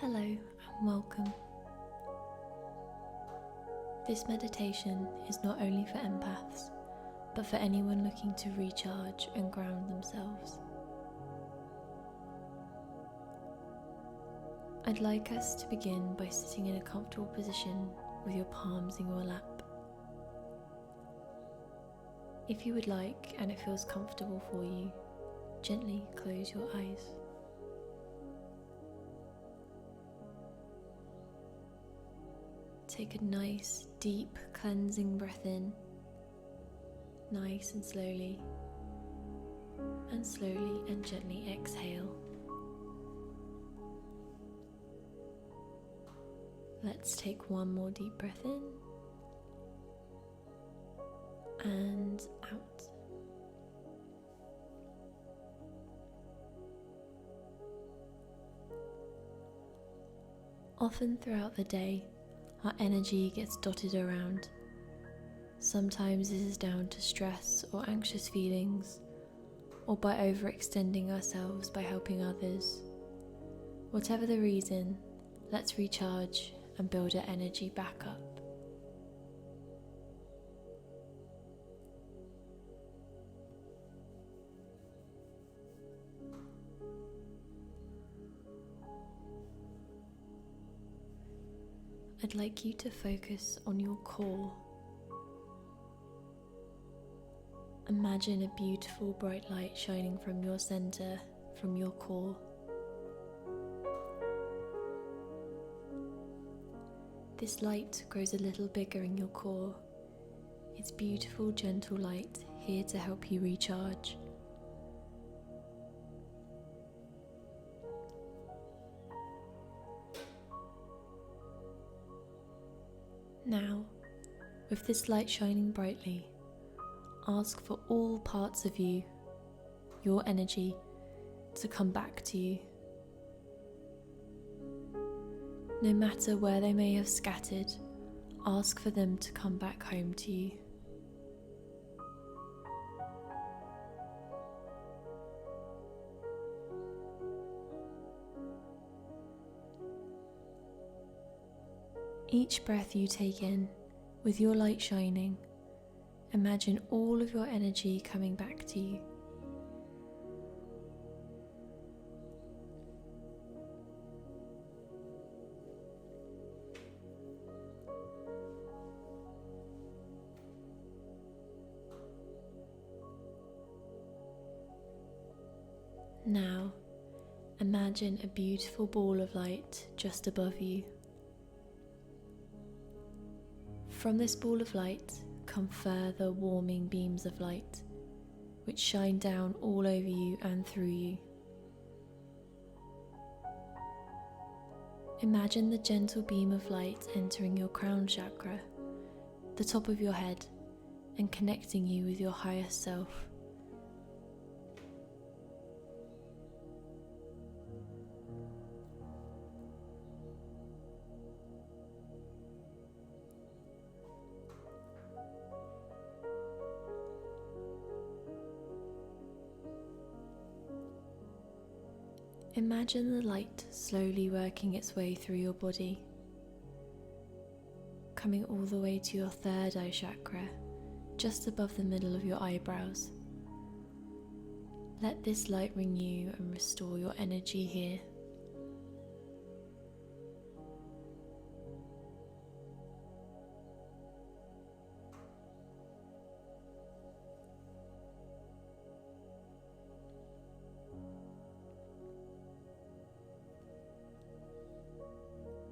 Hello and welcome. This meditation is not only for empaths, but for anyone looking to recharge and ground themselves. I'd like us to begin by sitting in a comfortable position with your palms in your lap. If you would like and it feels comfortable for you, gently close your eyes. Take a nice, deep, cleansing breath in, nice and slowly and gently exhale. Let's take one more deep breath in and out. Often throughout the day, our energy gets dotted around. Sometimes this is down to stress or anxious feelings, or by overextending ourselves by helping others. Whatever the reason, let's recharge and build our energy back up. I'd like you to focus on your core. Imagine a beautiful bright light shining from your center, from your core. This light grows a little bigger in your core. It's beautiful, gentle light here to help you recharge. Now, with this light shining brightly, ask for all parts of you, your energy, to come back to you. No matter where they may have scattered, ask for them to come back home to you. Each breath you take in, with your light shining, imagine all of your energy coming back to you. Now, imagine a beautiful ball of light just above you. From this ball of light come further warming beams of light, which shine down all over you and through you. Imagine the gentle beam of light entering your crown chakra, the top of your head, and connecting you with your highest self. Imagine the light slowly working its way through your body, coming all the way to your third eye chakra, just above the middle of your eyebrows. Let this light renew and restore your energy here.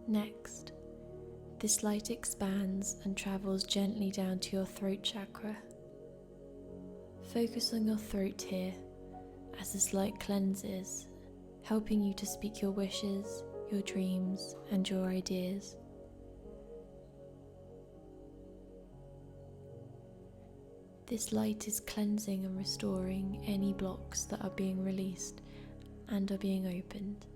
Next, this light expands and travels gently down to your throat chakra. Focus on your throat here as this light cleanses, helping you to speak your wishes, your dreams, and your ideas. This light is cleansing and restoring any blocks that are being released and are being opened.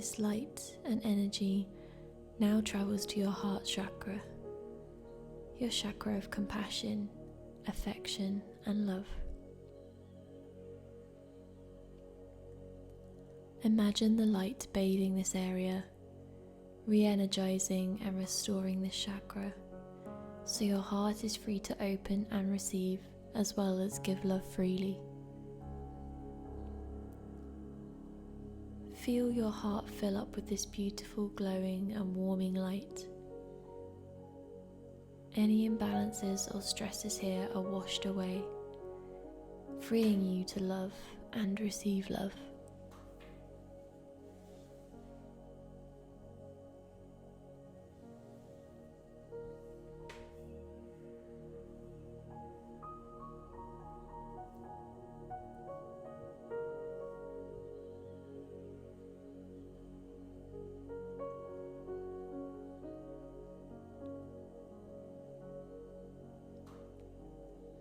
This light and energy now travels to your heart chakra, your chakra of compassion, affection, and love. Imagine the light bathing this area, re-energizing and restoring this chakra, so your heart is free to open and receive, as well as give love freely. Feel your heart fill up with this beautiful, glowing and warming light. Any imbalances or stresses here are washed away, freeing you to love and receive love.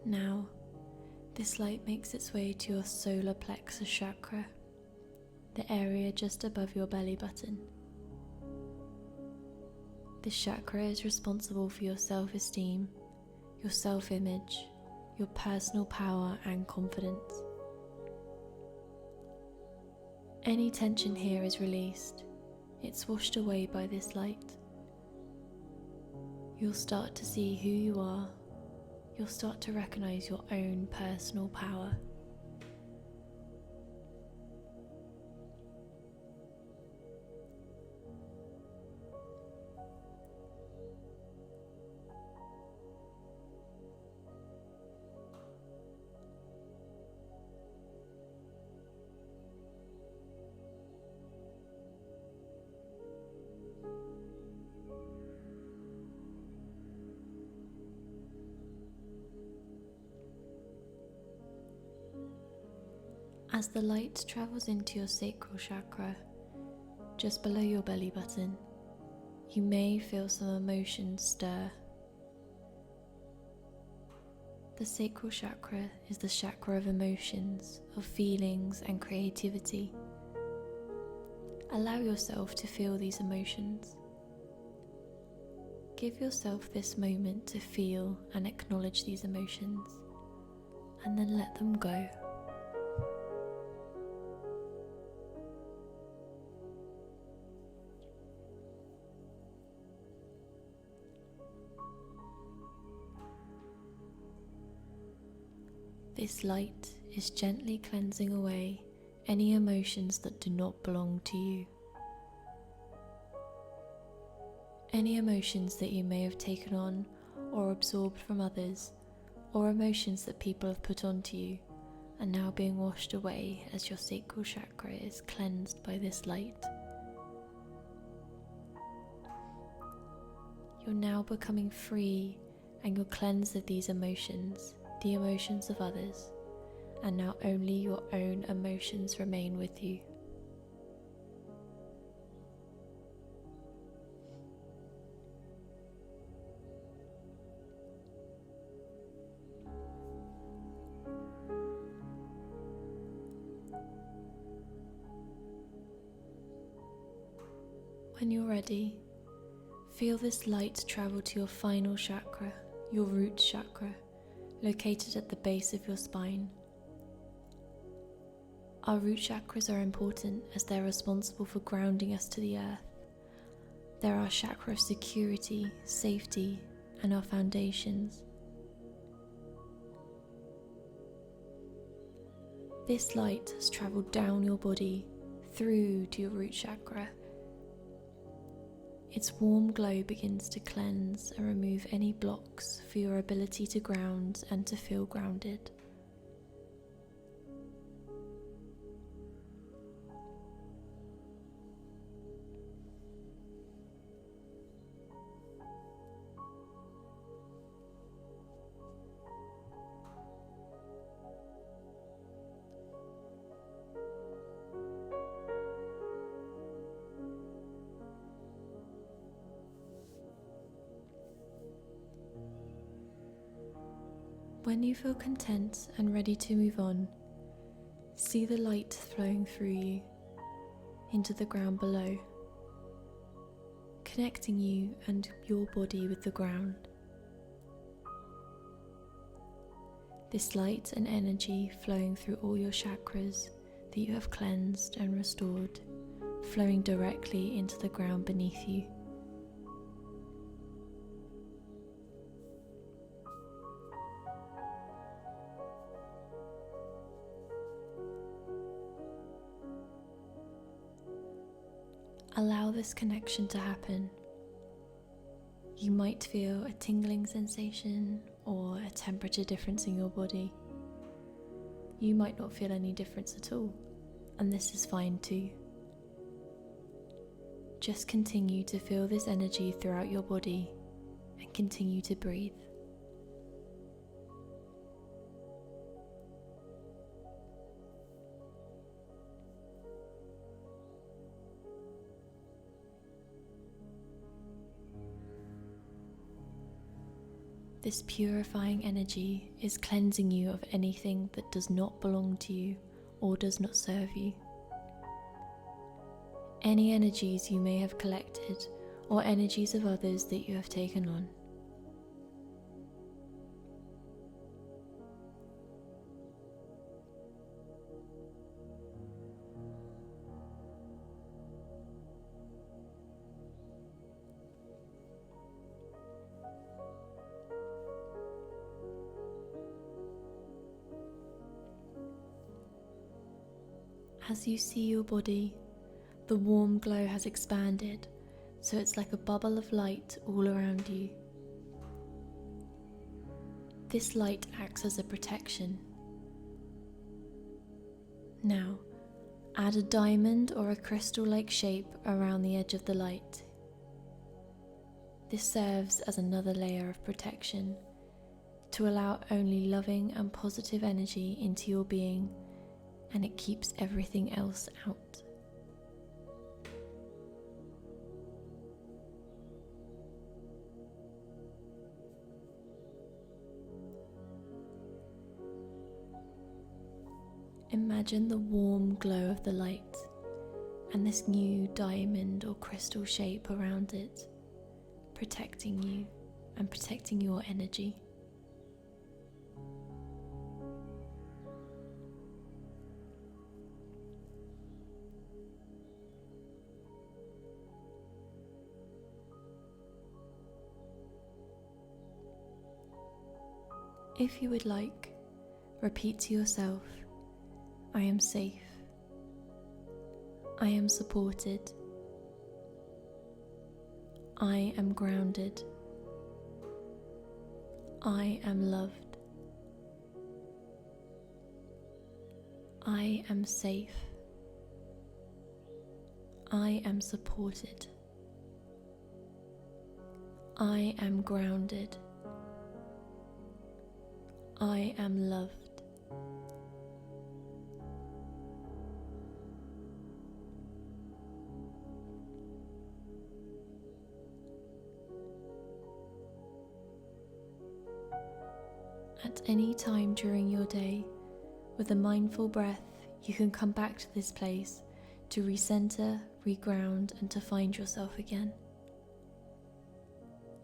Now, this light makes its way to your solar plexus chakra, the area just above your belly button. This chakra is responsible for your self-esteem, your self-image, your personal power and confidence. Any tension here is released. It's washed away by this light. You'll start to see who you are. You'll start to recognize your own personal power. As the light travels into your sacral chakra, just below your belly button, you may feel some emotions stir. The sacral chakra is the chakra of emotions, of feelings and creativity. Allow yourself to feel these emotions. Give yourself this moment to feel and acknowledge these emotions, and then let them go. This light is gently cleansing away any emotions that do not belong to you. Any emotions that you may have taken on or absorbed from others, or emotions that people have put onto you, are now being washed away as your sacral chakra is cleansed by this light. You're now becoming free, and you're cleansed of these emotions, the emotions of others, and now only your own emotions remain with you. When you're ready, feel this light travel to your final chakra, your root chakra, located at the base of your spine. Our root chakras are important as they're responsible for grounding us to the earth. They're our chakra of security, safety, and our foundations. This light has travelled down your body, through to your root chakra. Its warm glow begins to cleanse and remove any blocks for your ability to ground and to feel grounded. When you feel content and ready to move on, see the light flowing through you. into the ground below, connecting you and your body with the ground. This light and energy flowing through all your chakras that you have cleansed and restored, flowing directly into the ground beneath you. Allow this connection to happen. You might feel a tingling sensation or a temperature difference in your body. You might not feel any difference at all, and this is fine too. Just continue to feel this energy throughout your body and continue to breathe. This purifying energy is cleansing you of anything that does not belong to you or does not serve you. Any energies you may have collected or energies of others that you have taken on. As you see your body, the warm glow has expanded, so it's like a bubble of light all around you. This light acts as a protection. Now, add a diamond or a crystal-like shape around the edge of the light. This serves as another layer of protection to allow only loving and positive energy into your being, and it keeps everything else out. Imagine the warm glow of the light and this new diamond or crystal shape around it, protecting you and protecting your energy. If you would like, repeat to yourself, I am safe. I am supported. I am grounded. I am loved. I am safe. I am supported. I am grounded. I am loved. At any time during your day, with a mindful breath, you can come back to this place to recenter, reground, and to find yourself again.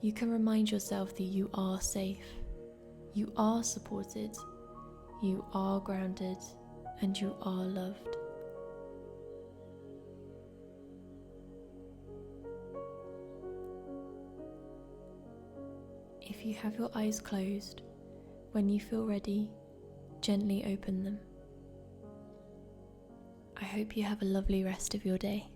You can remind yourself that you are safe. You are supported, you are grounded, and you are loved. If you have your eyes closed, when you feel ready, gently open them. I hope you have a lovely rest of your day.